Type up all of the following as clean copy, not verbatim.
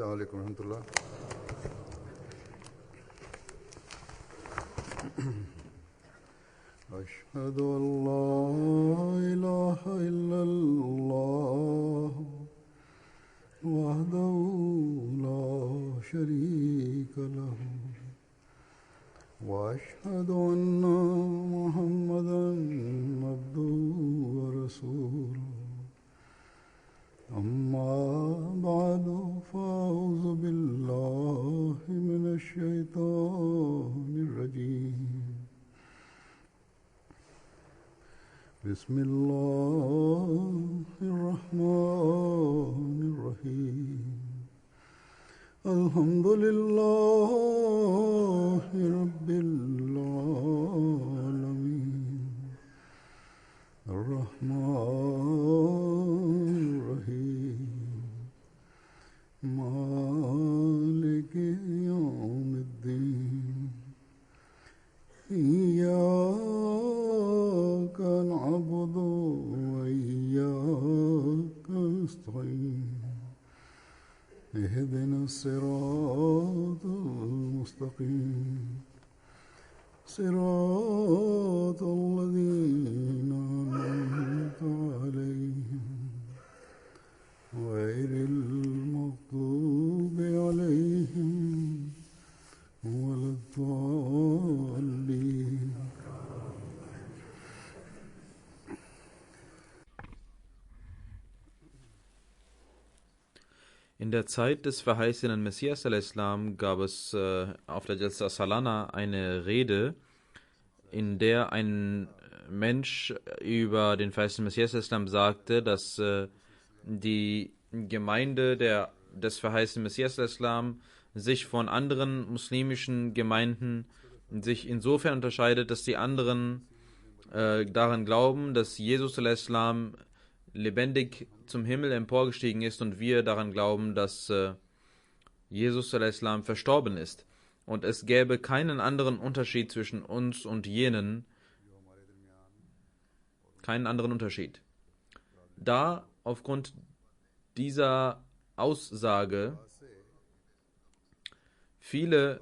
السلام عليكم ورحمة الله. أشهد أن لا إله إلا الله وحده لا شريك له وأشهد أن محمدا عبده ورسوله أما بعد فأعوذ بالله من الشيطان الرجيم بسم الله الرحمن الرحيم الحمد لله رب العالمين الرحمن الرحيم مالك يوم الدين إياك نعبد وإياك نستعين اهدنا الصراط المستقيم صراط الذين أنعمت عليهم غير المغضوب عليهم ولا الضالين. In der Zeit des verheißenen Messias al-Islam gab es auf der Jalsa Salana eine Rede, in der ein Mensch über den verheißenen Messias al-Islam sagte, dass die Gemeinde des verheißenen Messias al-Islam sich von anderen muslimischen Gemeinden sich insofern unterscheidet, dass die anderen daran glauben, dass Jesus al-Islam lebendig zum Himmel emporgestiegen ist und wir daran glauben, dass Jesus al-Islam verstorben ist. Und es gäbe keinen anderen Unterschied zwischen uns und jenen, keinen anderen Unterschied. Da aufgrund dieser Aussage viele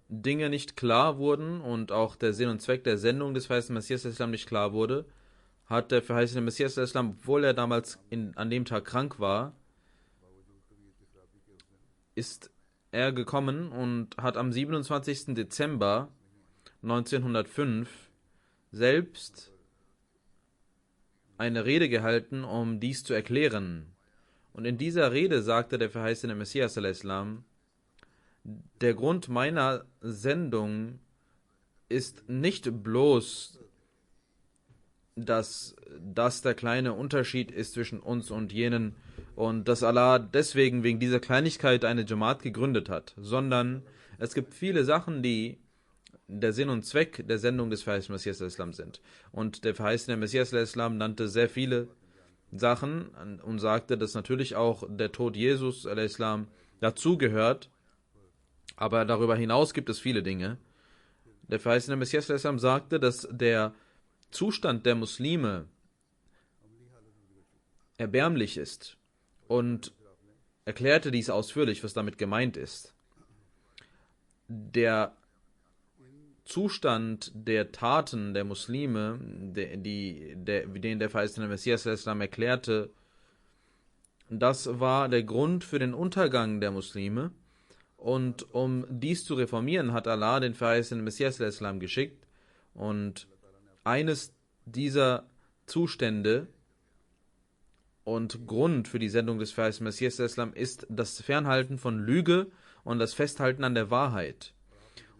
Dinge nicht klar wurden und auch der Sinn und Zweck der Sendung des verheißenen Messias al-Islam nicht klar wurde, hat der verheißene Messias al-Islam, obwohl er damals an dem Tag krank war, ist er gekommen und hat am 27. Dezember 1905 selbst eine Rede gehalten, um dies zu erklären. Und in dieser Rede sagte der verheißene Messias al-Islam: Der Grund meiner Sendung ist nicht bloß, dass das der kleine Unterschied ist zwischen uns und jenen und dass Allah deswegen wegen dieser Kleinigkeit eine Jamaat gegründet hat, sondern es gibt viele Sachen, die der Sinn und Zweck der Sendung des verheißenen Messias al-Islam sind. Und der verheißene Messias al-Islam nannte sehr viele Sachen und sagte, dass natürlich auch der Tod Jesus al-Islam dazugehört, aber darüber hinaus gibt es viele Dinge. Der verheißene Messias al-Islam sagte, dass der Zustand der Muslime erbärmlich ist und erklärte dies ausführlich, was damit gemeint ist. Der Zustand der Taten der Muslime, den der verheißene Messias al-Islam erklärte, das war der Grund für den Untergang der Muslime. Und um dies zu reformieren, hat Allah den verheißenen Messias al-Islam geschickt. Und eines dieser Zustände und Grund für die Sendung des verheißenen Messias al-Islam ist das Fernhalten von Lüge und das Festhalten an der Wahrheit.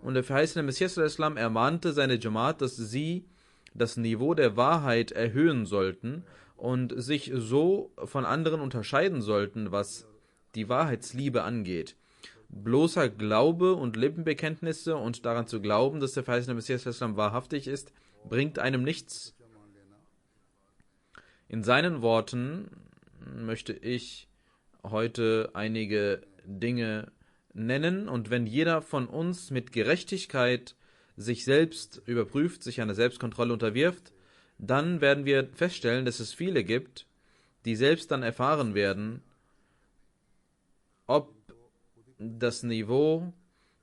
Und der verheißene Messias al-Islam ermahnte seine Jamaat, dass sie das Niveau der Wahrheit erhöhen sollten und sich so von anderen unterscheiden sollten, was die Wahrheitsliebe angeht. Bloßer Glaube und Lippenbekenntnisse und daran zu glauben, dass der verheißene Messias al-Islam wahrhaftig ist, bringt einem nichts. In seinen Worten möchte ich heute einige Dinge nennen, und wenn jeder von uns mit Gerechtigkeit sich selbst überprüft, sich einer Selbstkontrolle unterwirft, dann werden wir feststellen, dass es viele gibt, die selbst dann erfahren werden, ob das Niveau,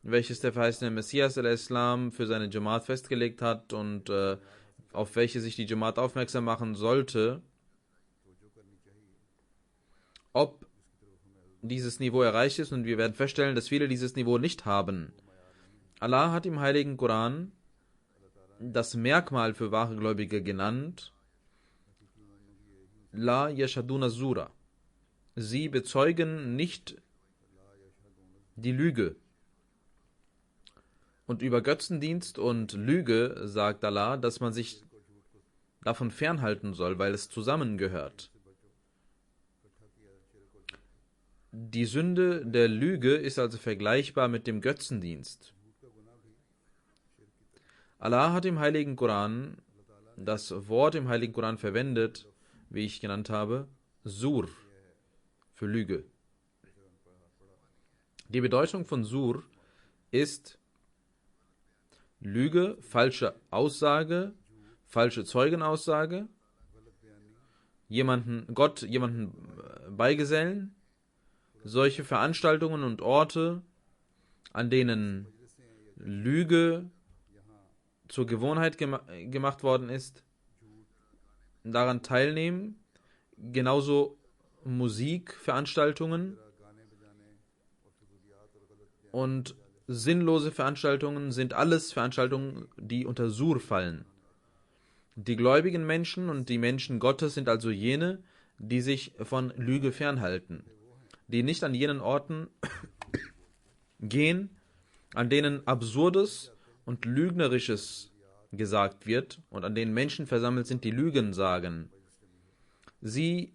welches der verheißene Messias al-Islam für seine Jamaat festgelegt hat und auf welche sich die Jamaat aufmerksam machen sollte, ob dieses Niveau erreicht ist, und wir werden feststellen, dass viele dieses Niveau nicht haben. Allah hat im Heiligen Koran das Merkmal für wahre Gläubige genannt: La yashaduna zura. Sie bezeugen nicht die Lüge. Und über Götzendienst und Lüge sagt Allah, dass man sich davon fernhalten soll, weil es zusammengehört. Die Sünde der Lüge ist also vergleichbar mit dem Götzendienst. Allah hat im Heiligen Koran das Wort im Heiligen Koran verwendet, wie ich genannt habe, Sur, für Lüge. Die Bedeutung von Sur ist Lüge, falsche Aussage, falsche Zeugenaussage, jemanden beigesellen, solche Veranstaltungen und Orte, an denen Lüge zur Gewohnheit gemacht worden ist, daran teilnehmen, genauso Musikveranstaltungen und sinnlose Veranstaltungen sind alles Veranstaltungen, die unter Sur fallen. Die gläubigen Menschen und die Menschen Gottes sind also jene, die sich von Lüge fernhalten, die nicht an jenen Orten gehen, an denen Absurdes und Lügnerisches gesagt wird und an denen Menschen versammelt sind, die Lügen sagen. Sie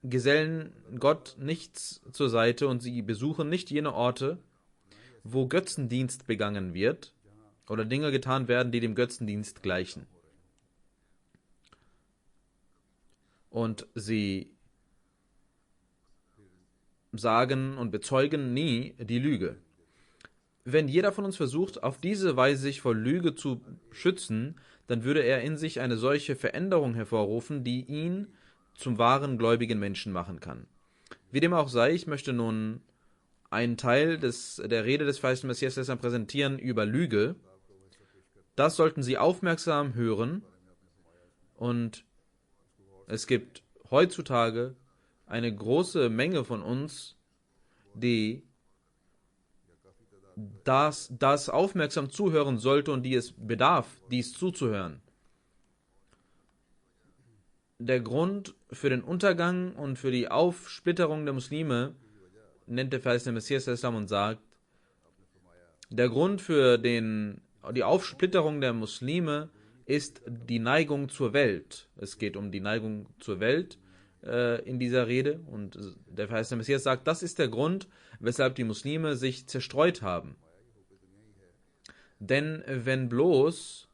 gesellen Gott nichts zur Seite und sie besuchen nicht jene Orte, wo Götzendienst begangen wird oder Dinge getan werden, die dem Götzendienst gleichen. Und sie sagen und bezeugen nie die Lüge. Wenn jeder von uns versucht, auf diese Weise sich vor Lüge zu schützen, dann würde er in sich eine solche Veränderung hervorrufen, die ihn zum wahren gläubigen Menschen machen kann. Wie dem auch sei, ich möchte nun einen Teil der Rede des verheißenen Messias präsentieren über Lüge. Das sollten Sie aufmerksam hören. Und es gibt heutzutage eine große Menge von uns, die das aufmerksam zuhören sollte und die es bedarf, dies zuzuhören. Der Grund für den Untergang und für die Aufsplitterung der Muslime nennt der verheißene Messias und sagt, der Grund für die Aufsplitterung der Muslime ist die Neigung zur Welt. Es geht um die Neigung zur Welt in dieser Rede, und der verheißene Messias sagt, das ist der Grund, weshalb die Muslime sich zerstreut haben. Denn wenn bloß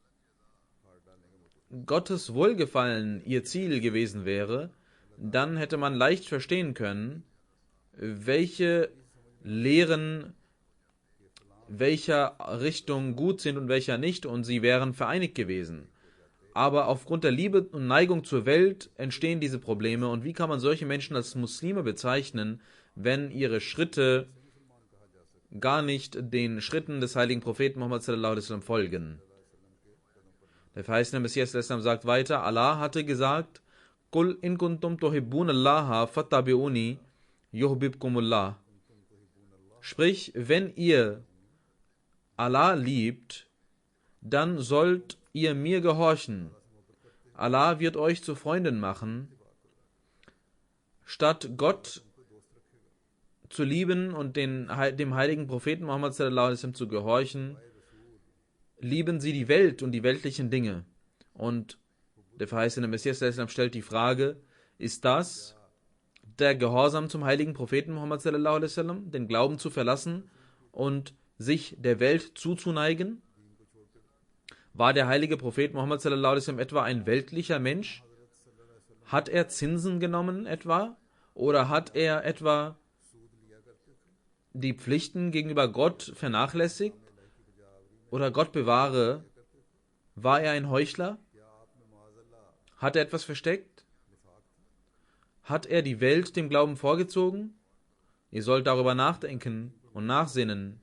Gottes Wohlgefallen ihr Ziel gewesen wäre, dann hätte man leicht verstehen können, welche Lehren welcher Richtung gut sind und welcher nicht, und sie wären vereinigt gewesen. Aber aufgrund der Liebe und Neigung zur Welt entstehen diese Probleme, und wie kann man solche Menschen als Muslime bezeichnen, wenn ihre Schritte gar nicht den Schritten des heiligen Propheten Muhammad sallallahu alaihi wasallam folgen? Der verheißene Messias sagt weiter, Allah hatte gesagt, Qul in kuntum tuhibbunallaha fattabi'uni yuhbibkumullah. Sprich, wenn ihr Allah liebt, dann sollt ihr mir gehorchen. Allah wird euch zu Freunden machen. Statt Gott zu lieben und dem heiligen Propheten Muhammad sallallahu alaihi wasallam zu gehorchen, lieben sie die Welt und die weltlichen Dinge. Und der verheißene Messias sallallahu alaihi wasallam stellt die Frage, ist das der Gehorsam zum heiligen Propheten Muhammad sallallahu alaihi wasallam, den Glauben zu verlassen und sich der Welt zuzuneigen? War der heilige Prophet Muhammad sallallahu alaihi wasallam etwa ein weltlicher Mensch? Hat er Zinsen genommen etwa? Oder hat er etwa die Pflichten gegenüber Gott vernachlässigt? Oder Gott bewahre, war er ein Heuchler? Hat er etwas versteckt? Hat er die Welt dem Glauben vorgezogen? Ihr sollt darüber nachdenken und nachsinnen.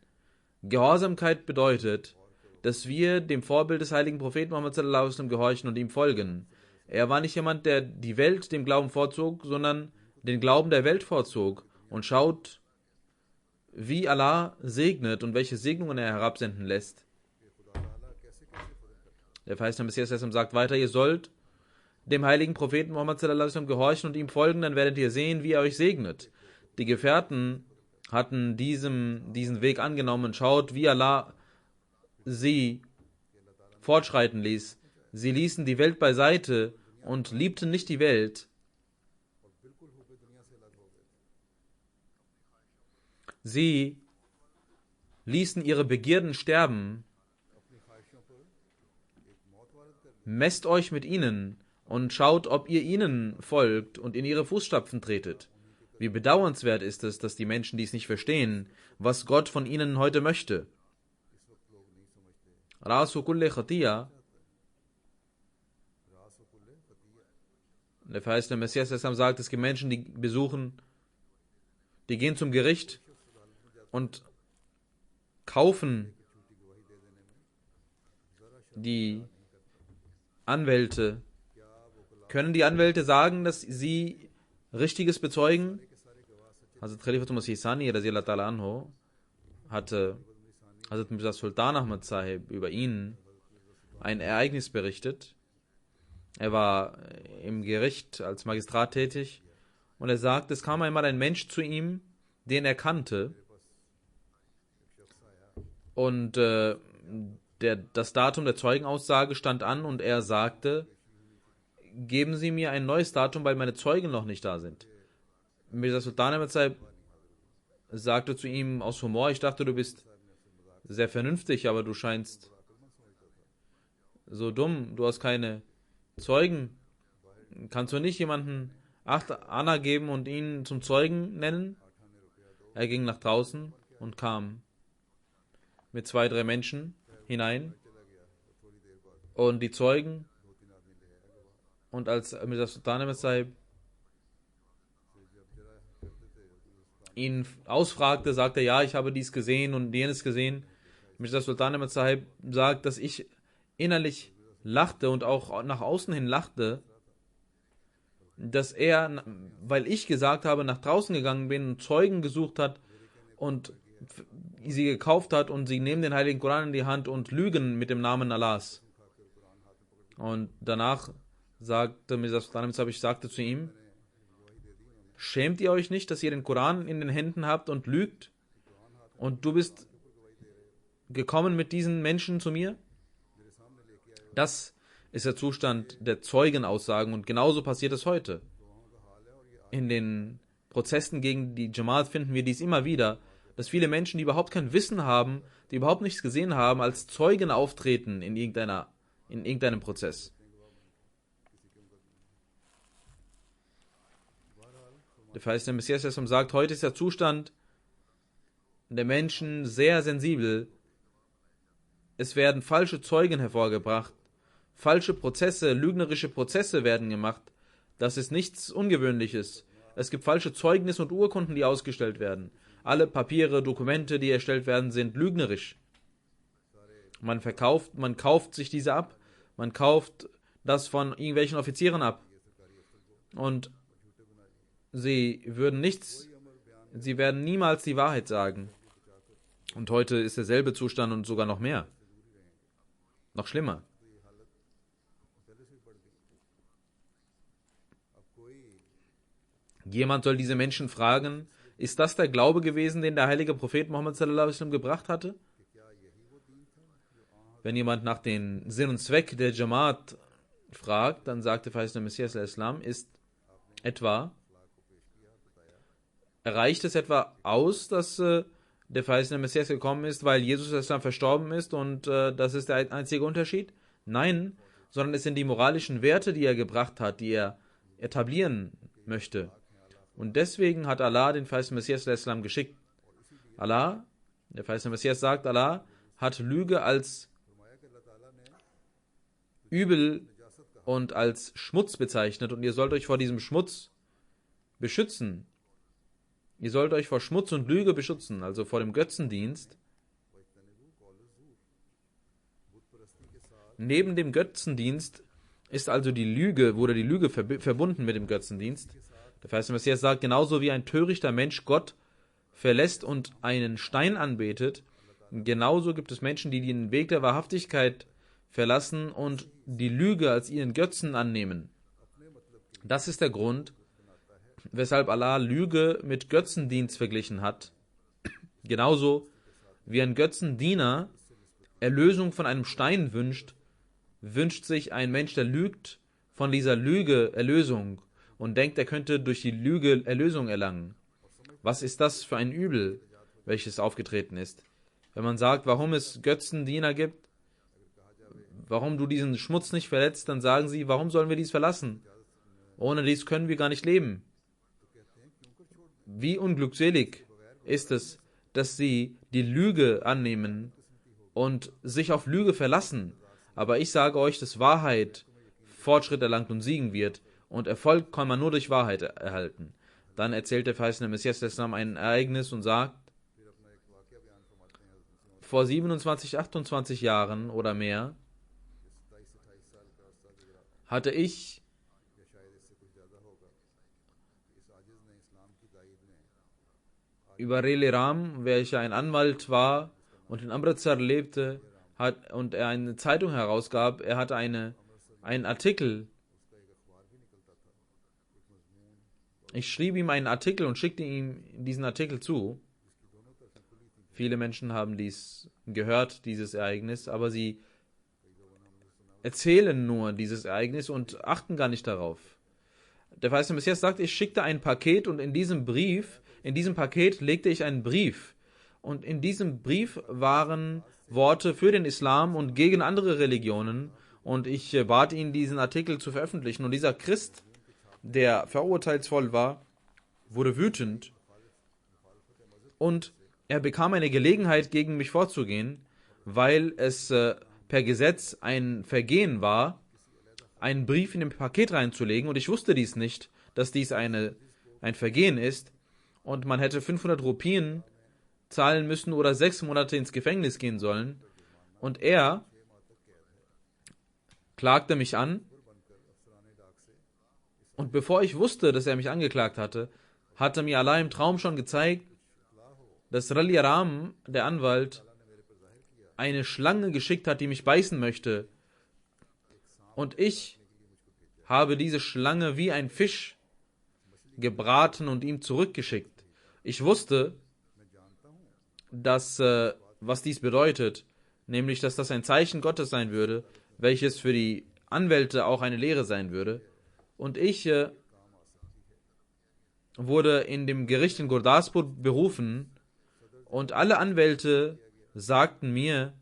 Gehorsamkeit bedeutet, dass wir dem Vorbild des heiligen Propheten Muhammad sallallahu alaihi wasallam gehorchen und ihm folgen. Er war nicht jemand, der die Welt dem Glauben vorzog, sondern den Glauben der Welt vorzog und schaut, wie Allah segnet und welche Segnungen er herabsenden lässt. Der verheißene Messias sagt weiter, ihr sollt dem heiligen Propheten Muhammad sallallahu alaihi wasallam gehorchen und ihm folgen, dann werdet ihr sehen, wie er euch segnet. Die Gefährten hatten diesen Weg angenommen und schaut, wie Allah sie fortschreiten ließ. Sie ließen die Welt beiseite und liebten nicht die Welt. Sie ließen ihre Begierden sterben. Messt euch mit ihnen und schaut, ob ihr ihnen folgt und in ihre Fußstapfen tretet. Wie bedauernswert ist es, dass die Menschen dies nicht verstehen, was Gott von ihnen heute möchte. Rasu kulle khatiya. Der verheißene Messias sagt, es gibt Menschen, die gehen zum Gericht und kaufen die Anwälte. Können die Anwälte sagen, dass sie Richtiges bezeugen? Hazrat Khalifatul Masih Sani radhiyallahu ta'ala anhu hatte Hazrat Mirza Sultan Ahmad Sahib über ihn ein Ereignis berichtet. Er war im Gericht als Magistrat tätig und er sagt, es kam einmal ein Mensch zu ihm, den er kannte, und das Datum der Zeugenaussage stand an und er sagte, geben Sie mir ein neues Datum, weil meine Zeugen noch nicht da sind. Mirza Sultan Ahmad Sahib sagte zu ihm aus Humor, ich dachte, du bist sehr vernünftig, aber du scheinst so dumm, du hast keine Zeugen. Kannst du nicht jemanden 8 Anna geben und ihn zum Zeugen nennen? Er ging nach draußen und kam mit 2, 3 Menschen hinein und die Zeugen, und als Mirza Sultan Ahmad Sahib ihn ausfragte, sagte er, ja, ich habe dies gesehen und jenes gesehen. Mirza Sultan Ahmad Sahib sagt, dass ich innerlich lachte und auch nach außen hin lachte, dass er, weil ich gesagt habe, nach draußen gegangen bin und Zeugen gesucht hat und sie gekauft hat und sie nehmen den heiligen Koran in die Hand und lügen mit dem Namen Allahs. Und danach sagte Mirza Sultan Ahmad Sahib, ich sagte zu ihm, schämt ihr euch nicht, dass ihr den Koran in den Händen habt und lügt? Und du bist gekommen mit diesen Menschen zu mir? Das ist der Zustand der Zeugenaussagen und genauso passiert es heute. In den Prozessen gegen die Jamaat finden wir dies immer wieder, dass viele Menschen, die überhaupt kein Wissen haben, die überhaupt nichts gesehen haben, als Zeugen auftreten in irgendeinem Prozess. Der verheißene Messias sagt, heute ist der Zustand der Menschen sehr sensibel. Es werden falsche Zeugen hervorgebracht, falsche Prozesse, lügnerische Prozesse werden gemacht. Das ist nichts Ungewöhnliches. Es gibt falsche Zeugnisse und Urkunden, die ausgestellt werden. Alle Papiere, Dokumente, die erstellt werden, sind lügnerisch. Man kauft sich diese ab. Man kauft das von irgendwelchen Offizieren ab. Und sie werden niemals die Wahrheit sagen. Und heute ist derselbe Zustand und sogar noch mehr. Noch schlimmer. Jemand soll diese Menschen fragen, ist das der Glaube gewesen, den der heilige Prophet Muhammad sallallahu alaihi wasallam gebracht hatte? Wenn jemand nach dem Sinn und Zweck der Jamaat fragt, dann sagt der verheißene Messias al-Islam, reicht es etwa aus, dass der verheißene Messias gekommen ist, weil Jesus al-Islam verstorben ist und das ist der einzige Unterschied? Nein, sondern es sind die moralischen Werte, die er gebracht hat, die er etablieren möchte. Und deswegen hat Allah den verheißenen Messias al-Islam geschickt. Der verheißene Messias sagt, Allah hat Lüge als Übel und als Schmutz bezeichnet und ihr sollt euch vor diesem Schmutz beschützen. Ihr sollt euch vor Schmutz und Lüge beschützen, also vor dem Götzendienst. Neben dem Götzendienst ist also die Lüge, wurde die Lüge verbunden mit dem Götzendienst. Der Vers Messias sagt, genauso wie ein törichter Mensch Gott verlässt und einen Stein anbetet, genauso gibt es Menschen, die den Weg der Wahrhaftigkeit verlassen und die Lüge als ihren Götzen annehmen. Das ist der Grund, weshalb Allah Lüge mit Götzendienst verglichen hat. Genauso wie ein Götzendiener Erlösung von einem Stein wünscht, wünscht sich ein Mensch, der lügt, von dieser Lüge Erlösung und denkt, er könnte durch die Lüge Erlösung erlangen. Was ist das für ein Übel, welches aufgetreten ist? Wenn man sagt, warum es Götzendiener gibt, warum du diesen Schmutz nicht verletzt, dann sagen sie, warum sollen wir dies verlassen? Ohne dies können wir gar nicht leben. Wie unglückselig ist es, dass sie die Lüge annehmen und sich auf Lüge verlassen. Aber ich sage euch, dass Wahrheit Fortschritt erlangt und siegen wird und Erfolg kann man nur durch Wahrheit erhalten. Dann erzählt der verheißene Messias Islam ein Ereignis und sagt, vor 27, 28 Jahren oder mehr hatte ich über Reli Ram, welcher ein Anwalt war und in Amritsar lebte, und er eine Zeitung herausgab, er hatte einen Artikel. Ich schrieb ihm einen Artikel und schickte ihm diesen Artikel zu. Viele Menschen haben dies gehört, dieses Ereignis, aber sie erzählen nur dieses Ereignis und achten gar nicht darauf. Der verheißene Messias sagt, ich schickte ein Paket und in diesem Paket legte ich einen Brief. Und in diesem Brief waren Worte für den Islam und gegen andere Religionen. Und ich bat ihn, diesen Artikel zu veröffentlichen. Und dieser Christ, der verurteilsvoll war, wurde wütend. Und er bekam eine Gelegenheit, gegen mich vorzugehen, weil es per Gesetz ein Vergehen war, einen Brief in dem Paket reinzulegen. Und ich wusste dies nicht, dass dies ein Vergehen ist. Und man hätte 500 Rupien zahlen müssen oder 6 Monate ins Gefängnis gehen sollen. Und er klagte mich an. Und bevor ich wusste, dass er mich angeklagt hatte, hatte mir Allah im Traum schon gezeigt, dass Rali Ram, der Anwalt, eine Schlange geschickt hat, die mich beißen möchte. Und ich habe diese Schlange wie ein Fisch gebraten und ihm zurückgeschickt. Ich wusste, dass, was dies bedeutet, nämlich, dass das ein Zeichen Gottes sein würde, welches für die Anwälte auch eine Lehre sein würde. Und ich wurde in dem Gericht in Gurdaspur berufen und alle Anwälte sagten mir,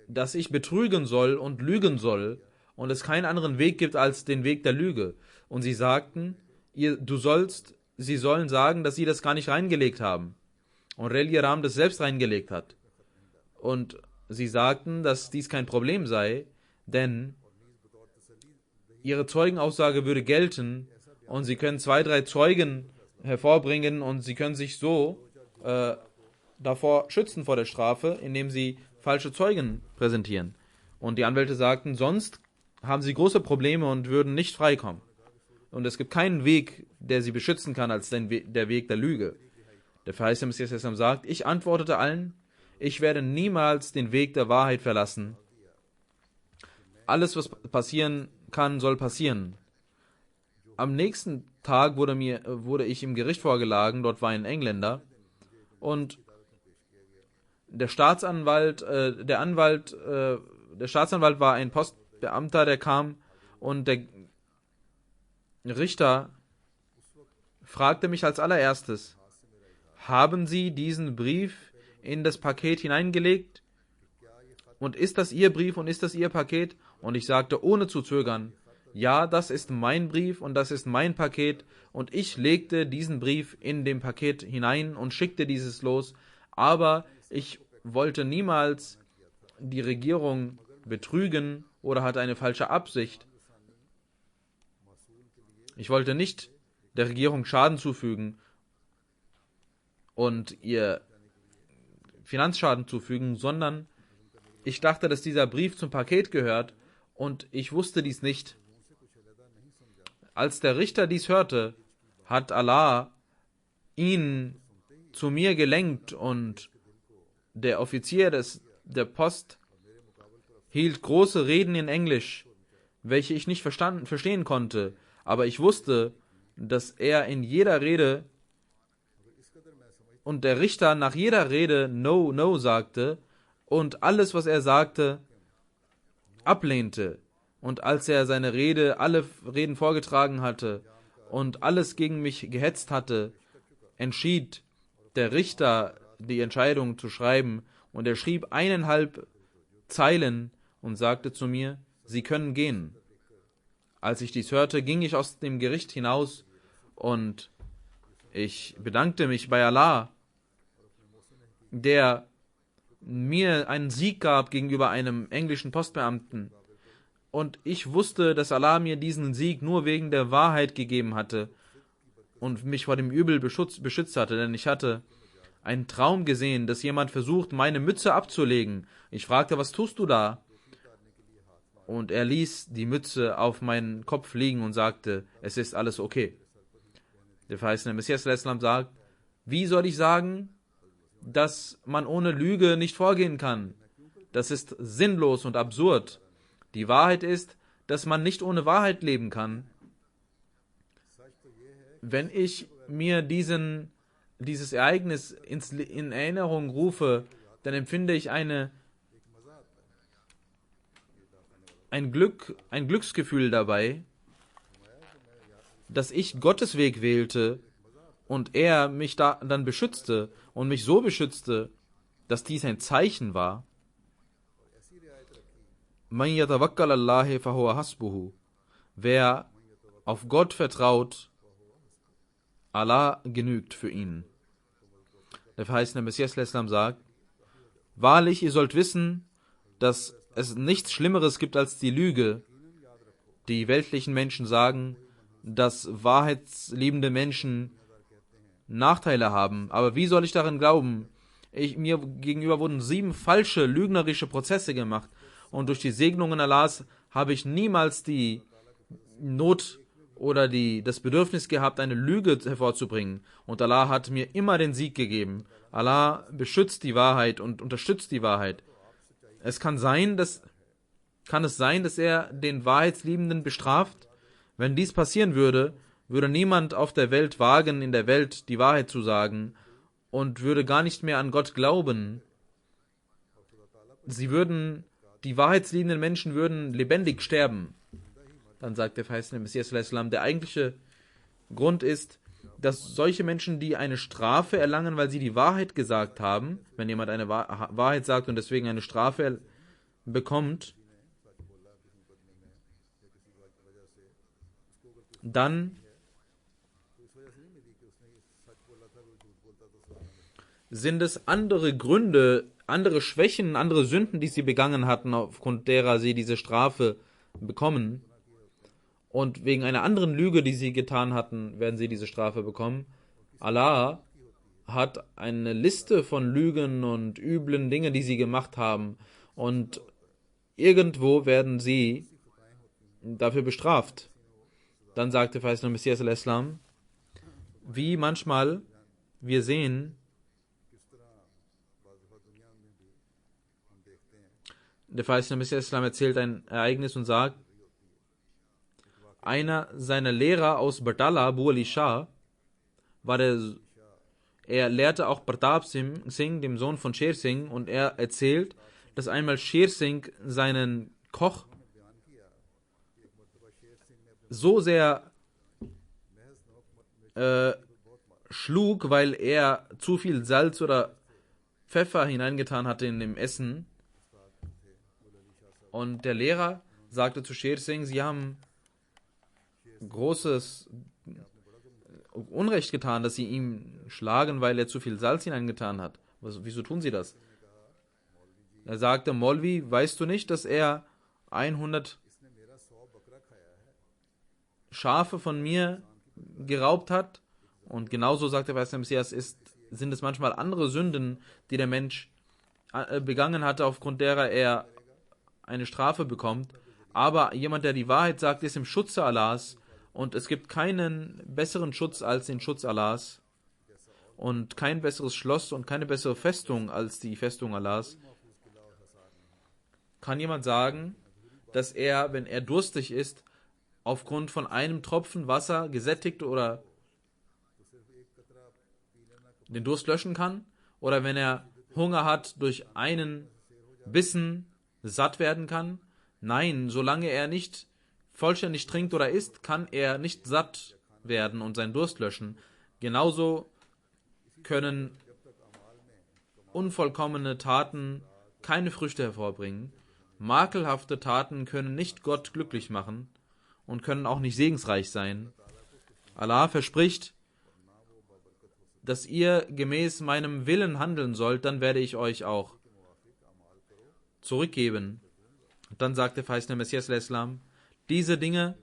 dass ich betrügen soll und lügen soll und es keinen anderen Weg gibt als den Weg der Lüge. Und sie sagten, sie sollen sagen, dass sie das gar nicht reingelegt haben. Und Reli Ram das selbst reingelegt hat. Und sie sagten, dass dies kein Problem sei, denn ihre Zeugenaussage würde gelten und sie können 2, 3 Zeugen hervorbringen und sie können sich so davor schützen vor der Strafe, indem sie falsche Zeugen präsentieren. Und die Anwälte sagten, sonst haben sie große Probleme und würden nicht freikommen. Und es gibt keinen Weg, der sie beschützen kann, als der Weg der Lüge. Der verheißene Messias sagt, ich antwortete allen, ich werde niemals den Weg der Wahrheit verlassen. Alles, was passieren kann, soll passieren. Am nächsten Tag wurde ich im Gericht vorgeladen, dort war ein Engländer und der Staatsanwalt war ein Postbeamter, der kam und der Richter fragte mich als allererstes, haben Sie diesen Brief in das Paket hineingelegt? Und ist das Ihr Brief und ist das Ihr Paket? Und ich sagte ohne zu zögern, ja, das ist mein Brief und das ist mein Paket und ich legte diesen Brief in dem Paket hinein und schickte dieses los, aber ich wollte niemals die Regierung betrügen oder hatte eine falsche Absicht. Ich wollte nicht der Regierung Schaden zufügen und ihr Finanzschaden zufügen, sondern ich dachte, dass dieser Brief zum Paket gehört und ich wusste dies nicht. Als der Richter dies hörte, hat Allah ihn zu mir gelenkt und der Offizier der Post hielt große Reden in Englisch, welche ich nicht verstehen konnte, aber ich wusste, dass er in jeder Rede und der Richter nach jeder Rede No, No sagte und alles, was er sagte, ablehnte. Und als er seine Rede, alle Reden vorgetragen hatte und alles gegen mich gehetzt hatte, entschied der Richter, die Entscheidung zu schreiben, und er schrieb 1,5 Zeilen und sagte zu mir, Sie können gehen. Als ich dies hörte, ging ich aus dem Gericht hinaus und ich bedankte mich bei Allah, der mir einen Sieg gab gegenüber einem englischen Postbeamten. Und ich wusste, dass Allah mir diesen Sieg nur wegen der Wahrheit gegeben hatte und mich vor dem Übel beschützt hatte, denn ich hatte einen Traum gesehen, dass jemand versucht, meine Mütze abzulegen. Ich fragte, was tust du da? Und er ließ die Mütze auf meinen Kopf liegen und sagte, es ist alles okay. Der verheißene Messias sagt, wie soll ich sagen, dass man ohne Lüge nicht vorgehen kann? Das ist sinnlos und absurd. Die Wahrheit ist, dass man nicht ohne Wahrheit leben kann. Wenn ich mir dieses Ereignis in Erinnerung rufe, dann empfinde ich ein Glücksgefühl dabei, dass ich Gottes Weg wählte und er mich dann beschützte und mich so beschützte, dass dies ein Zeichen war. Man yatawakkal Allahi fahuwa hasbuhu. Wer auf Gott vertraut, Allah genügt für ihn. Der verheißene Messias sagt, wahrlich, ihr sollt wissen, dass es nichts Schlimmeres gibt als die Lüge. Die weltlichen Menschen sagen, dass wahrheitsliebende Menschen Nachteile haben. Aber wie soll ich daran glauben? Mir gegenüber wurden 7 falsche, lügnerische Prozesse gemacht. Und durch die Segnungen Allahs habe ich niemals die Not oder das Bedürfnis gehabt, eine Lüge hervorzubringen. Und Allah hat mir immer den Sieg gegeben. Allah beschützt die Wahrheit und unterstützt die Wahrheit. Kann es sein, dass er den Wahrheitsliebenden bestraft? Wenn dies passieren würde, würde niemand auf der Welt wagen, in der Welt die Wahrheit zu sagen und würde gar nicht mehr an Gott glauben. Die wahrheitsliebenden Menschen würden lebendig sterben. Dann sagt der verheißene Messias, der eigentliche Grund ist, dass solche Menschen, die eine Strafe erlangen, weil sie die Wahrheit gesagt haben, wenn jemand eine Wahrheit sagt und deswegen eine Strafe bekommt, dann sind es andere Gründe, andere Schwächen, andere Sünden, die sie begangen hatten, aufgrund derer sie diese Strafe bekommen. Und wegen einer anderen Lüge, die sie getan hatten, werden sie diese Strafe bekommen. Allah hat eine Liste von Lügen und üblen Dingen, die sie gemacht haben. Und irgendwo werden sie dafür bestraft. Dann sagte verheißene Messias al-Islam, wie manchmal wir sehen, der verheißene Messias al-Islam erzählt ein Ereignis und sagt, einer seiner Lehrer aus Batala, Abu Ali Shah, er lehrte auch Pratap Singh, dem Sohn von Sher Singh, und er erzählt, dass einmal Sher Singh seinen Koch so sehr schlug, weil er zu viel Salz oder Pfeffer hineingetan hatte in dem Essen. Und der Lehrer sagte zu Sher Singh, sie haben großes Unrecht getan, dass sie ihn schlagen, weil er zu viel Salz hineingetan hat. Wieso tun sie das? Er sagte, Molvi, weißt du nicht, dass er 100 Schafe von mir geraubt hat. Und genauso, sagt der Weiße Messias, sind es manchmal andere Sünden, die der Mensch begangen hatte, aufgrund derer er eine Strafe bekommt. Aber jemand, der die Wahrheit sagt, ist im Schutze Allahs. Und es gibt keinen besseren Schutz als den Schutz Allahs. Und kein besseres Schloss und keine bessere Festung als die Festung Allahs. Kann jemand sagen, dass er, wenn er durstig ist, aufgrund von einem Tropfen Wasser gesättigt oder den Durst löschen kann? Oder wenn er Hunger hat, durch einen Bissen satt werden kann? Nein, solange er nicht vollständig trinkt oder isst, kann er nicht satt werden und seinen Durst löschen. Genauso können unvollkommene Taten keine Früchte hervorbringen. Makelhafte Taten können nicht Gott glücklich machen und können auch nicht segensreich sein. Allah verspricht, dass ihr gemäß meinem Willen handeln sollt, dann werde ich euch auch zurückgeben. Und dann sagt der verheißene Messias al-Islam, diese Dinge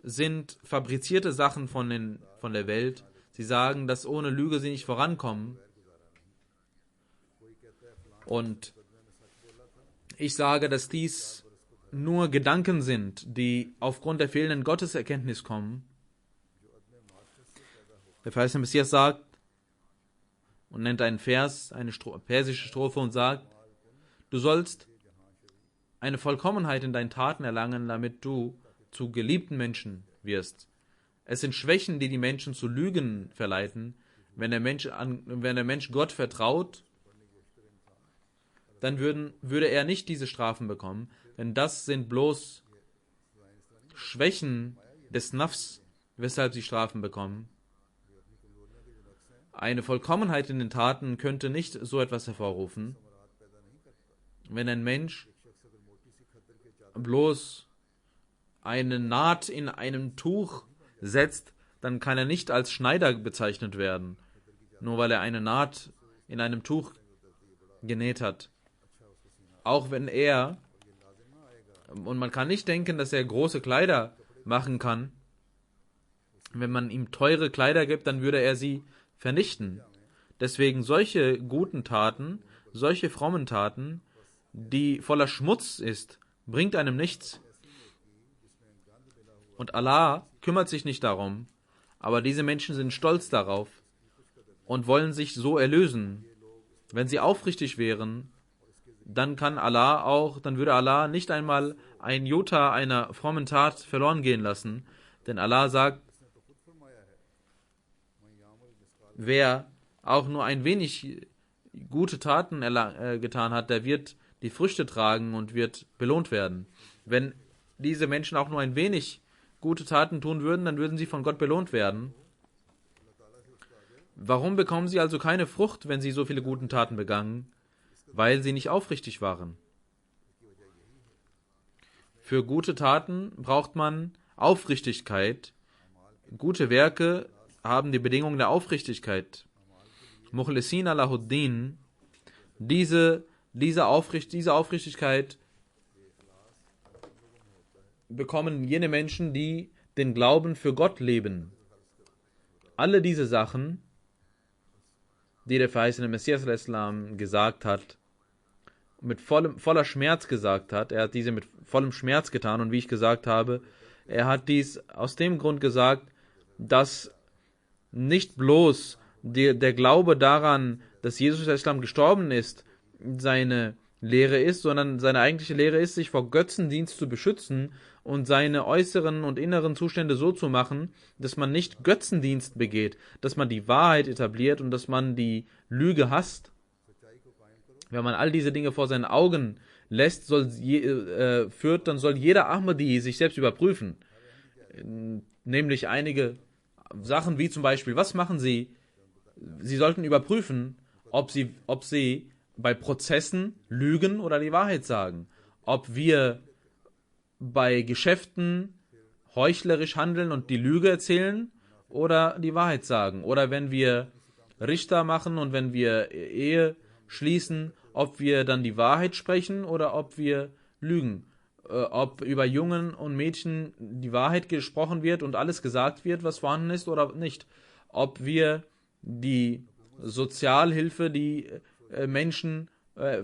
sind fabrizierte Sachen von der Welt. Sie sagen, dass ohne Lüge sie nicht vorankommen. Und ich sage, dass dies nur Gedanken sind, die aufgrund der fehlenden Gotteserkenntnis kommen. Der verheißene Messias sagt und nennt einen Vers, eine persische Strophe und sagt, du sollst eine Vollkommenheit in deinen Taten erlangen, damit du zu geliebten Menschen wirst. Es sind Schwächen, die die Menschen zu Lügen verleiten. Wenn der Mensch Gott vertraut, dann würde er nicht diese Strafen bekommen, denn das sind bloß Schwächen des Nafs, weshalb sie Strafen bekommen. Eine Vollkommenheit in den Taten könnte nicht so etwas hervorrufen. Wenn ein Mensch bloß eine Naht in einem Tuch setzt, dann kann er nicht als Schneider bezeichnet werden, nur weil er eine Naht in einem Tuch genäht hat. Auch wenn und man kann nicht denken, dass er große Kleider machen kann. Wenn man ihm teure Kleider gibt, dann würde er sie vernichten. Deswegen solche guten Taten, solche frommen Taten, die voller Schmutz ist, bringt einem nichts. Und Allah kümmert sich nicht darum, aber diese Menschen sind stolz darauf und wollen sich so erlösen. Wenn sie aufrichtig wären, dann würde Allah nicht einmal ein Jota einer frommen Tat verloren gehen lassen. Denn Allah sagt, wer auch nur ein wenig gute Taten getan hat, der wird die Früchte tragen und wird belohnt werden. Wenn diese Menschen auch nur ein wenig gute Taten tun würden, dann würden sie von Gott belohnt werden. Warum bekommen sie also keine Frucht, wenn sie so viele gute Taten begangen? Weil sie nicht aufrichtig waren. Für gute Taten braucht man Aufrichtigkeit. Gute Werke haben die Bedingungen der Aufrichtigkeit. Mukhlisin Allahuddin, diese Aufrichtigkeit bekommen jene Menschen, die den Glauben für Gott leben. Alle diese Sachen, die der verheißene Messias al-Islam gesagt hat, mit voller Schmerz gesagt hat, er hat diese mit vollem Schmerz getan und wie ich gesagt habe, er hat dies aus dem Grund gesagt, dass nicht bloß der Glaube daran, dass Jesus al-Islam gestorben ist, seine Lehre ist, sondern seine eigentliche Lehre ist, sich vor Götzendienst zu beschützen und seine äußeren und inneren Zustände so zu machen, dass man nicht Götzendienst begeht, dass man die Wahrheit etabliert und dass man die Lüge hasst. Wenn man all diese Dinge vor seinen Augen lässt, dann soll jeder Ahmadi sich selbst überprüfen. Nämlich einige Sachen wie zum Beispiel, was machen Sie? Sie sollten überprüfen, ob Sie bei Prozessen lügen oder die Wahrheit sagen. Ob wir bei Geschäften heuchlerisch handeln und die Lüge erzählen oder die Wahrheit sagen. Oder wenn wir Richter machen und wenn wir Ehe schließen, ob wir dann die Wahrheit sprechen oder ob wir lügen. ob über Jungen und Mädchen die Wahrheit gesprochen wird und alles gesagt wird, was vorhanden ist oder nicht. Ob wir die Sozialhilfe, die Menschen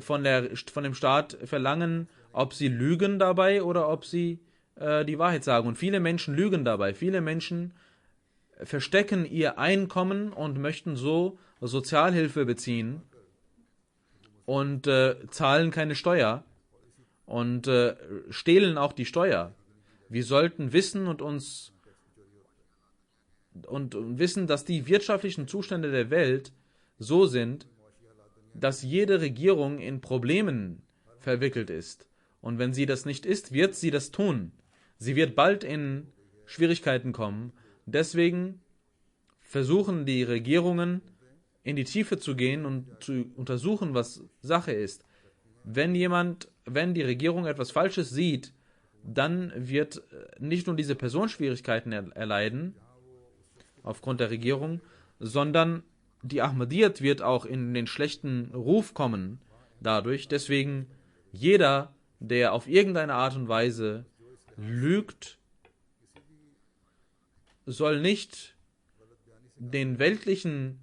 von dem Staat verlangen, ob sie lügen dabei oder ob sie die Wahrheit sagen. Und viele Menschen lügen dabei. Viele Menschen verstecken ihr Einkommen und möchten so Sozialhilfe beziehen und zahlen keine Steuer und stehlen auch die Steuer. Wir sollten wissen und wissen, dass die wirtschaftlichen Zustände der Welt so sind, dass jede Regierung in Problemen verwickelt ist. Und wenn sie das nicht ist, wird sie das tun. Sie wird bald in Schwierigkeiten kommen. Deswegen versuchen die Regierungen in die Tiefe zu gehen und zu untersuchen, was Sache ist. Wenn die Regierung etwas Falsches sieht, dann wird nicht nur diese Person Schwierigkeiten erleiden aufgrund der Regierung, sondern die Ahmadiyyat wird auch in den schlechten Ruf kommen dadurch. Deswegen jeder, der auf irgendeine Art und Weise lügt, soll nicht den weltlichen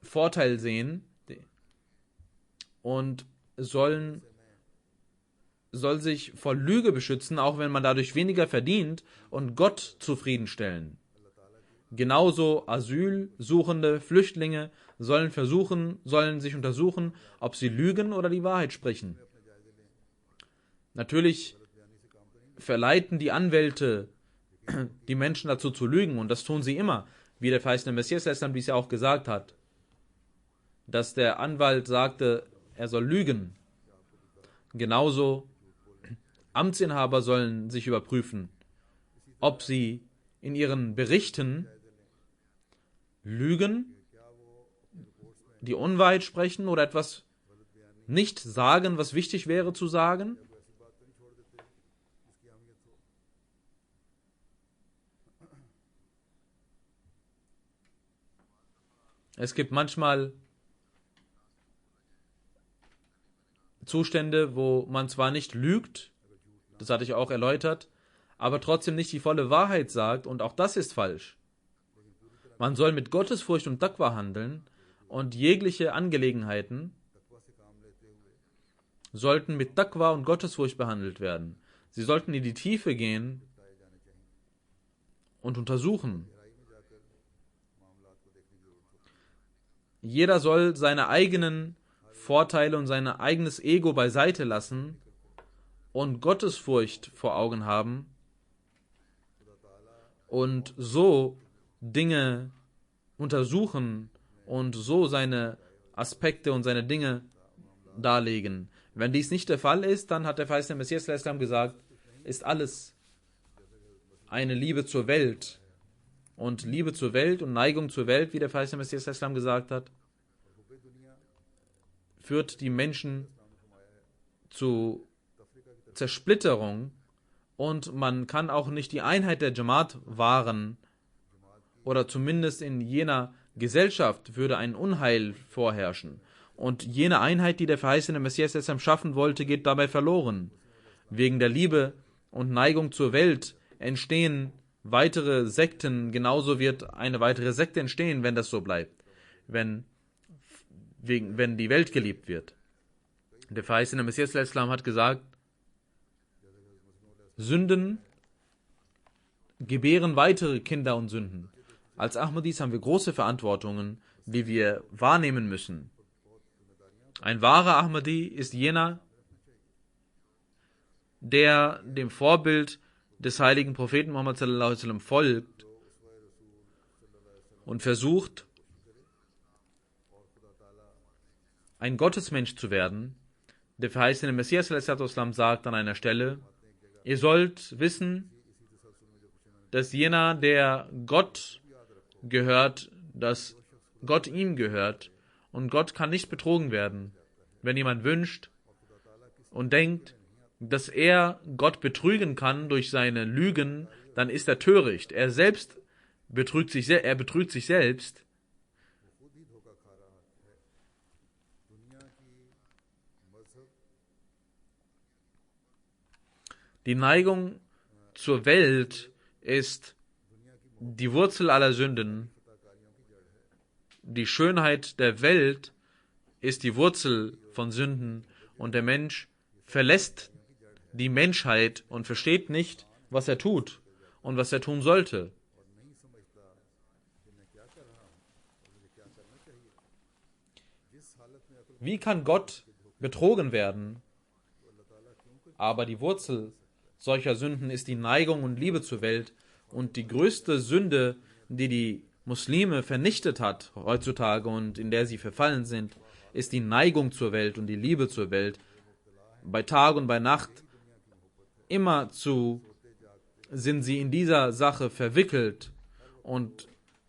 Vorteil sehen und soll sich vor Lüge beschützen, auch wenn man dadurch weniger verdient, und Gott zufriedenstellen. Genauso Asylsuchende, Flüchtlinge sollen sich untersuchen, ob sie lügen oder die Wahrheit sprechen. Natürlich verleiten die Anwälte die Menschen dazu zu lügen, und das tun sie immer, wie der verheißene Messias dies ja auch gesagt hat, dass der Anwalt sagte, er soll lügen. Genauso Amtsinhaber sollen sich überprüfen, ob sie in ihren Berichten lügen, die Unwahrheit sprechen oder etwas nicht sagen, was wichtig wäre zu sagen. Es gibt manchmal Zustände, wo man zwar nicht lügt, das hatte ich auch erläutert, aber trotzdem nicht die volle Wahrheit sagt, und auch das ist falsch. Man soll mit Gottesfurcht und Taqwa handeln, und jegliche Angelegenheiten sollten mit Taqwa und Gottesfurcht behandelt werden. Sie sollten in die Tiefe gehen und untersuchen. Jeder soll seine eigenen Vorteile und sein eigenes Ego beiseite lassen und Gottesfurcht vor Augen haben und so Dinge untersuchen und so seine Aspekte und seine Dinge darlegen. Wenn dies nicht der Fall ist, dann hat der verheißene Messias gesagt, ist alles eine Liebe zur Welt. Und Liebe zur Welt und Neigung zur Welt, wie der verheißene Messias gesagt hat, führt die Menschen zu Zersplitterung, und man kann auch nicht die Einheit der Jamaat wahren, oder zumindest in jener Gesellschaft würde ein Unheil vorherrschen. Und jene Einheit, die der verheißene Messias schaffen wollte, geht dabei verloren. Wegen der Liebe und Neigung zur Welt entstehen weitere Sekten, genauso wird eine weitere Sekte entstehen, wenn das so bleibt, wenn die Welt geliebt wird. Der verheißene Messias hat gesagt, Sünden gebären weitere Kinder und Sünden. Als Ahmadis haben wir große Verantwortungen, die wir wahrnehmen müssen. Ein wahrer Ahmadi ist jener, der dem Vorbild des heiligen Propheten Muhammad sallallahu alaihi wasallam folgt und versucht, ein Gottesmensch zu werden. Der verheißene Messias sagt an einer Stelle, ihr sollt wissen, dass jener, der Gott gehört, dass Gott ihm gehört, und Gott kann nicht betrogen werden. Wenn jemand wünscht und denkt, dass er Gott betrügen kann durch seine Lügen, dann ist er töricht. Er betrügt sich selbst. Die Neigung zur Welt ist die Wurzel aller Sünden. Die Schönheit der Welt ist die Wurzel von Sünden und der Mensch verlässt die Menschheit und versteht nicht, was er tut und was er tun sollte. Wie kann Gott betrogen werden? Aber die Wurzel solcher Sünden ist die Neigung und Liebe zur Welt. Und die größte Sünde, die die Muslime vernichtet hat heutzutage und in der sie verfallen sind, ist die Neigung zur Welt und die Liebe zur Welt. Bei Tag und bei Nacht immerzu sind sie in dieser Sache verwickelt und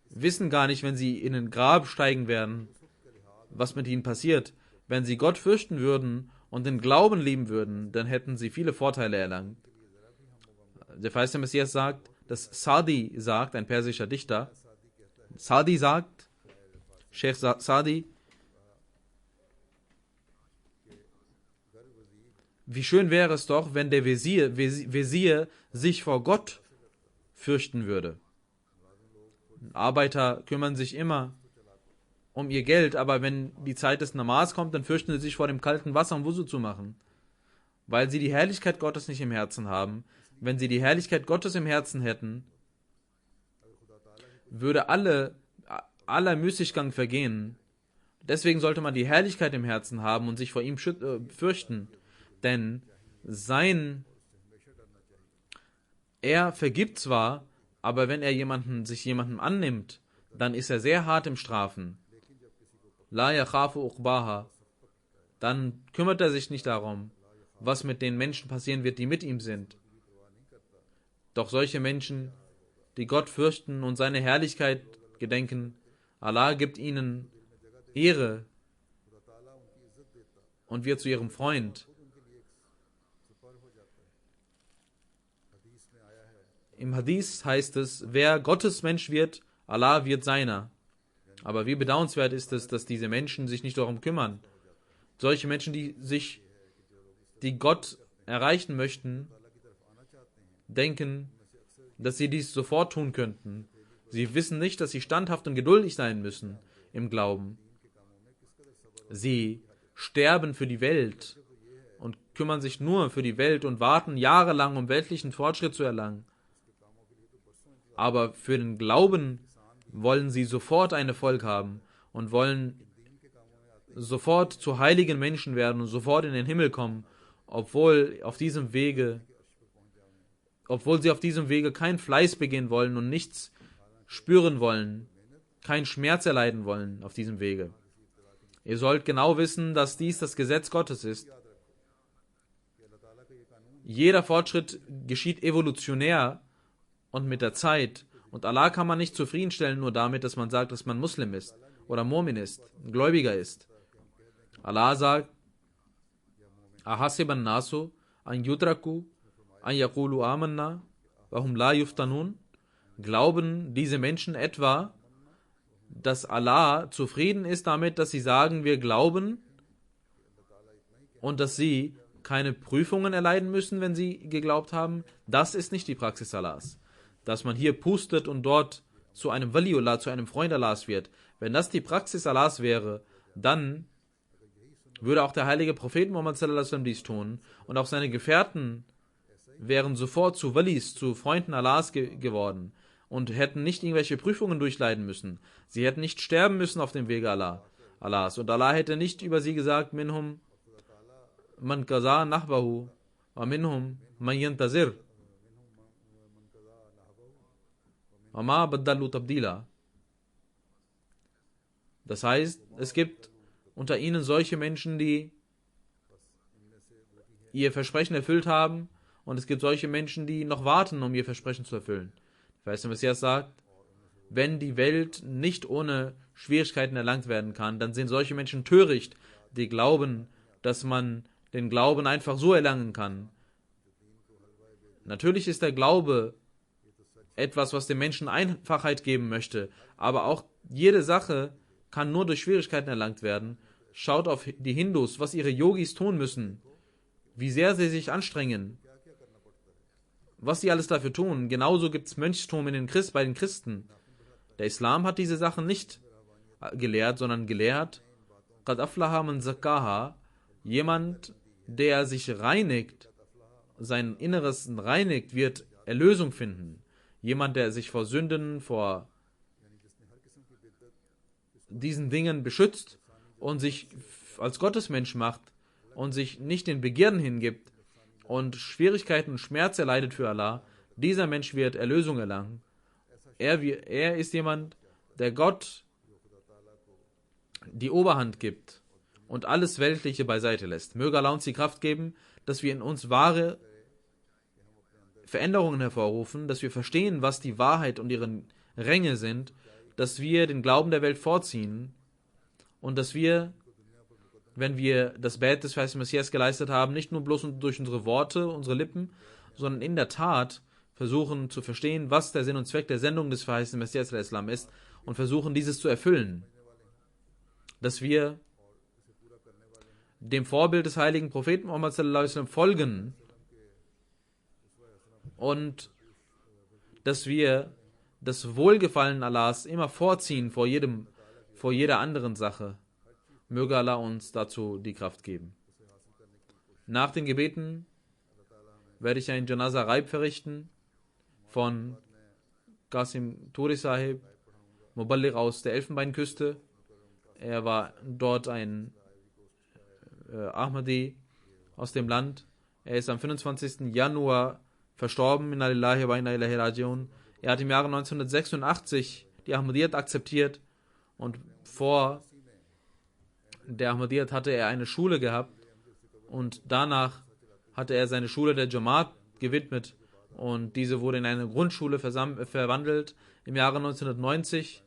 wissen gar nicht, wenn sie in den Grab steigen werden, was mit ihnen passiert. Wenn sie Gott fürchten würden und den Glauben lieben würden, dann hätten sie viele Vorteile erlangt. Der verheißene Messias sagt, dass Sadi sagt, ein persischer Dichter, Sadi sagt, Sheikh Sadi, wie schön wäre es doch, wenn der Wesir sich vor Gott fürchten würde. Arbeiter kümmern sich immer um ihr Geld, aber wenn die Zeit des Namas kommt, dann fürchten sie sich vor dem kalten Wasser, um Wusu zu machen. Weil sie die Herrlichkeit Gottes nicht im Herzen haben. Wenn sie die Herrlichkeit Gottes im Herzen hätten, würde aller Müßiggang vergehen. Deswegen sollte man die Herrlichkeit im Herzen haben und sich vor ihm fürchten. Denn er vergibt zwar, aber wenn er sich jemandem annimmt, dann ist er sehr hart im Strafen. La yakhafu uqbaha. Dann kümmert er sich nicht darum, was mit den Menschen passieren wird, die mit ihm sind. Doch solche Menschen, die Gott fürchten und seine Herrlichkeit gedenken, Allah gibt ihnen Ehre und wird zu ihrem Freund. Im Hadith heißt es, wer Gottes Mensch wird, Allah wird seiner. Aber wie bedauernswert ist es, dass diese Menschen sich nicht darum kümmern. Solche Menschen, die Gott erreichen möchten, denken, dass sie dies sofort tun könnten. Sie wissen nicht, dass sie standhaft und geduldig sein müssen im Glauben. Sie sterben für die Welt und kümmern sich nur für die Welt und warten jahrelang, um weltlichen Fortschritt zu erlangen. Aber für den Glauben wollen sie sofort ein Erfolg haben und wollen sofort zu heiligen Menschen werden und sofort in den Himmel kommen, obwohl sie auf diesem Wege kein Fleiß begehen wollen und nichts spüren wollen, keinen Schmerz erleiden wollen auf diesem Wege. Ihr sollt genau wissen, dass dies das Gesetz Gottes ist. Jeder Fortschritt geschieht evolutionär und mit der Zeit. Und Allah kann man nicht zufriedenstellen nur damit, dass man sagt, dass man Muslim ist oder Mu'min ist, ein Gläubiger ist. Allah sagt, Ahasiban nasu an yudraku an yaqulu amanna wahum la yuftanun. Glauben diese Menschen etwa, dass Allah zufrieden ist damit, dass sie sagen, wir glauben und dass sie keine Prüfungen erleiden müssen, wenn sie geglaubt haben? Das ist nicht die Praxis Allahs. Dass man hier pustet und dort zu einem Waliullah, zu einem Freund Allahs wird. Wenn das die Praxis Allahs wäre, dann würde auch der heilige Prophet Muhammad sallallahu alaihi wasallam dies tun und auch seine Gefährten wären sofort zu Walis, zu Freunden Allahs geworden und hätten nicht irgendwelche Prüfungen durchleiden müssen. Sie hätten nicht sterben müssen auf dem Wege Allahs. Und Allah hätte nicht über sie gesagt, minhum man qaza nahbahu wa minhum man yantazir. Das heißt, es gibt unter ihnen solche Menschen, die ihr Versprechen erfüllt haben, und es gibt solche Menschen, die noch warten, um ihr Versprechen zu erfüllen. Der verheißene Messias sagt, wenn die Welt nicht ohne Schwierigkeiten erlangt werden kann, dann sind solche Menschen töricht, die glauben, dass man den Glauben einfach so erlangen kann. Natürlich ist der Glaube etwas, was dem Menschen Einfachheit geben möchte, aber auch jede Sache kann nur durch Schwierigkeiten erlangt werden. Schaut auf die Hindus, was ihre Yogis tun müssen, wie sehr sie sich anstrengen. was die alles dafür tun. Genauso gibt es Mönchstum bei den Christen. Der Islam hat diese Sachen nicht gelehrt, sondern gelehrt, Qad aflaha man zakkaha, jemand, der sich reinigt, sein Inneres reinigt, wird Erlösung finden. Jemand, der sich vor Sünden, vor diesen Dingen beschützt und sich als Gottesmensch macht und sich nicht den Begierden hingibt und Schwierigkeiten und Schmerz erleidet für Allah, dieser Mensch wird Erlösung erlangen. Er ist jemand, der Gott die Oberhand gibt und alles Weltliche beiseite lässt. Möge Allah uns die Kraft geben, dass wir in uns wahre Veränderungen hervorrufen, dass wir verstehen, was die Wahrheit und ihre Ränge sind, dass wir den Glauben der Welt vorziehen und dass wir, wenn wir das Bett des Verheißenen Messias geleistet haben, nicht nur bloß durch unsere Worte, unsere Lippen, sondern in der Tat versuchen zu verstehen, was der Sinn und Zweck der Sendung des Verheißenen Messias Islam ist und versuchen, dieses zu erfüllen. Dass wir dem Vorbild des heiligen Propheten Muhammad sallallahu alaihi wasallam folgen und dass wir das Wohlgefallen Allahs immer vorziehen vor jeder anderen Sache. Möge Allah uns dazu die Kraft geben. Nach den Gebeten werde ich ein Janaza Raib verrichten von Qasim Turi Sahib, Muballigh aus der Elfenbeinküste. Er war dort ein Ahmadi aus dem Land. Er ist am 25. Januar verstorben. Inna lillahi wa inna ilaihi rajiun. Er hat im Jahre 1986 die Ahmadiyyat akzeptiert und vor der Ahmadiyyat hatte er eine Schule gehabt und danach hatte er seine Schule der Jamaat gewidmet und diese wurde in eine Grundschule verwandelt. Im Jahre 1990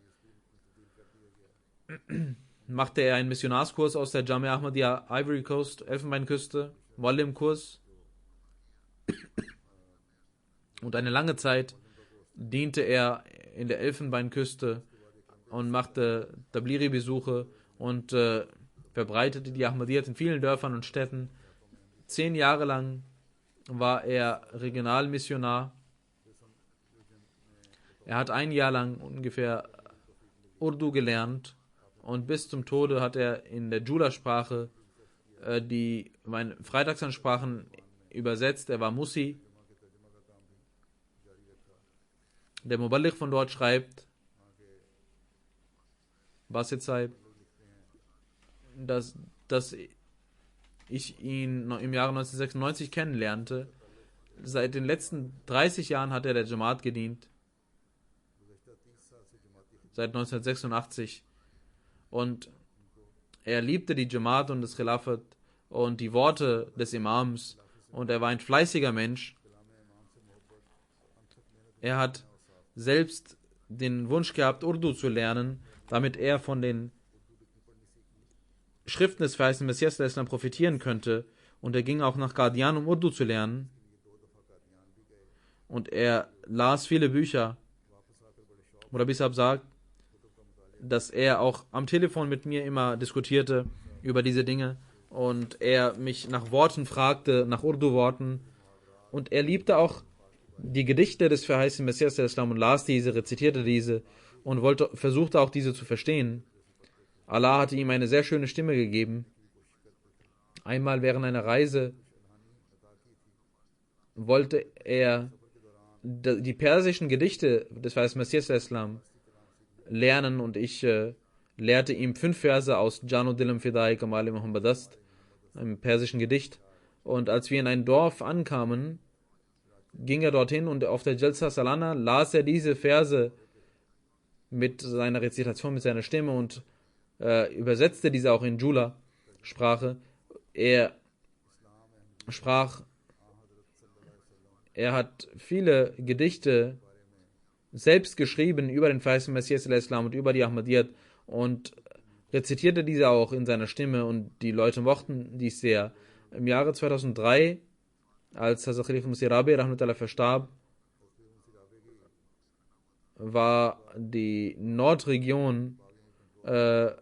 machte er einen Missionarskurs aus der Jamia Ahmadiyya Ivory Coast, Elfenbeinküste, Muallim-Kurs und eine lange Zeit diente er in der Elfenbeinküste und machte Tabliri-Besuche und verbreitete die Ahmadiyyat in vielen Dörfern und Städten. 10 Jahre lang war er Regionalmissionar. Er hat 1 Jahr lang ungefähr Urdu gelernt und bis zum Tode hat er in der Jula-Sprache die Freitagsansprachen übersetzt. Er war Musi. Der Muballigh von dort schreibt, Basit Saib, dass ich ihn im Jahre 1996 kennenlernte. Seit den letzten 30 Jahren hat er der Jamaat gedient. Seit 1986. Und er liebte die Jamaat und das Khilafat und die Worte des Imams. Und er war ein fleißiger Mensch. Er hat selbst den Wunsch gehabt, Urdu zu lernen, damit er von den Schriften des Verheißenen Messias Islam profitieren könnte. Und er ging auch nach Qadian, um Urdu zu lernen. Und er las viele Bücher. Murabi Sahib sagt, dass er auch am Telefon mit mir immer diskutierte über diese Dinge. Und er mich nach Worten fragte, nach Urdu-Worten. Und er liebte auch die Gedichte des Verheißenen Messias Islam und las diese, rezitierte diese und versuchte auch diese zu verstehen. Allah hatte ihm eine sehr schöne Stimme gegeben. Einmal während einer Reise wollte er die persischen Gedichte des Verheißenen Messias Islam lernen und ich lehrte ihm 5 Verse aus Janu Dilam Fidai Kamali Muhammadast, einem persischen Gedicht. Und als wir in ein Dorf ankamen, ging er dorthin und auf der Jalsa Salana las er diese Verse mit seiner Rezitation, mit seiner Stimme und übersetzte diese auch in Jula-Sprache. Er hat viele Gedichte selbst geschrieben über den Verheißenen Messias Islam und über die Ahmadiyyat und rezitierte diese auch in seiner Stimme und die Leute mochten dies sehr. Im Jahre 2003, als Hazrat Khalifa Masih Rabi Rahmatullah verstarb, war die Nordregion von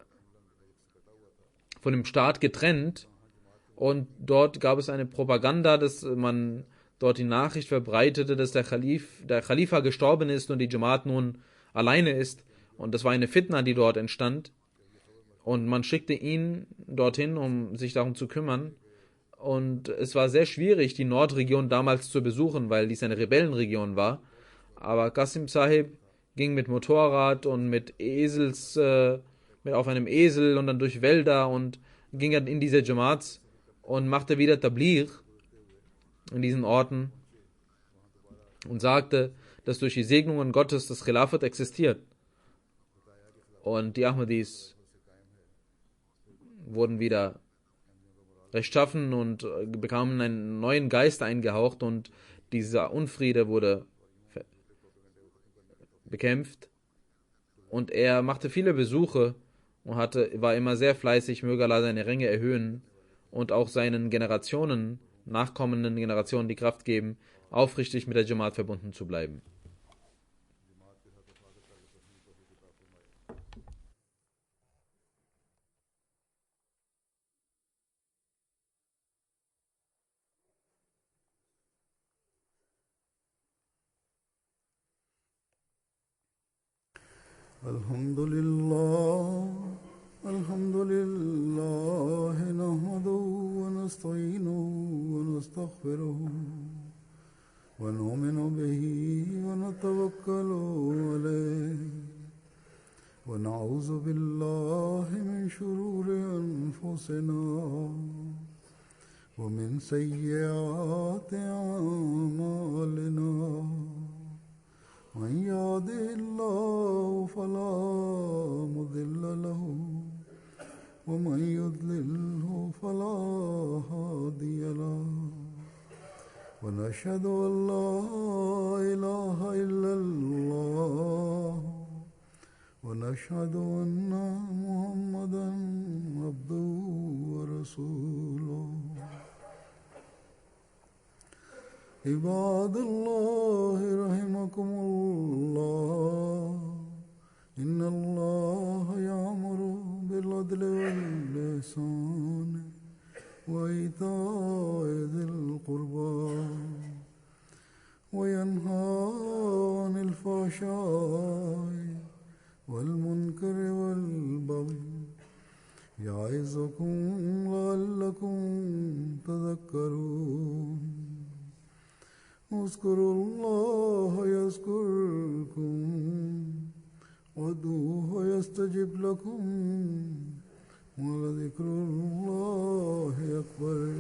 dem Staat getrennt und dort gab es eine Propaganda, dass man dort die Nachricht verbreitete, dass der Khalifa gestorben ist und die Jamaat nun alleine ist. Und das war eine Fitna, die dort entstand. Und man schickte ihn dorthin, um sich darum zu kümmern. Und es war sehr schwierig, die Nordregion damals zu besuchen, weil dies eine Rebellenregion war. Aber Qasim Sahib ging mit Motorrad und mit auf einem Esel und dann durch Wälder und ging dann in diese Jamaats und machte wieder Tabligh in diesen Orten und sagte, dass durch die Segnungen Gottes das Khilafat existiert. Und die Ahmadis wurden wieder rechtschaffen und bekamen einen neuen Geist eingehaucht und dieser Unfriede wurde bekämpft. Und er machte viele Besuche und war immer sehr fleißig, möge Allah seine Ränge erhöhen und auch seinen Generationen, nachkommenden Generationen die Kraft geben, aufrichtig mit der Jamaat verbunden zu bleiben. الحمد لله نحمده ونستعينه ونستغفره ونؤمن به ونتوكل عليه ونعوذ بالله من شرور أنفسنا ومن سيئات أعمالنا من يهده الله فلا مضل له ومن يضلله فلا هادي له ونشهد أن لا إله إلا الله ونشهد أن محمدا عبده ورسوله عباد الله رحمكم الله إن الله يأمر بالعدل والإحسان وإيتاء ذي القربى وينهى عن الفحشاء والمنكر والبغي يعظكم لعلكم تذكرون اذكروا الله يذكركم وادعوه يستجب لكم ولذكر الله أكبر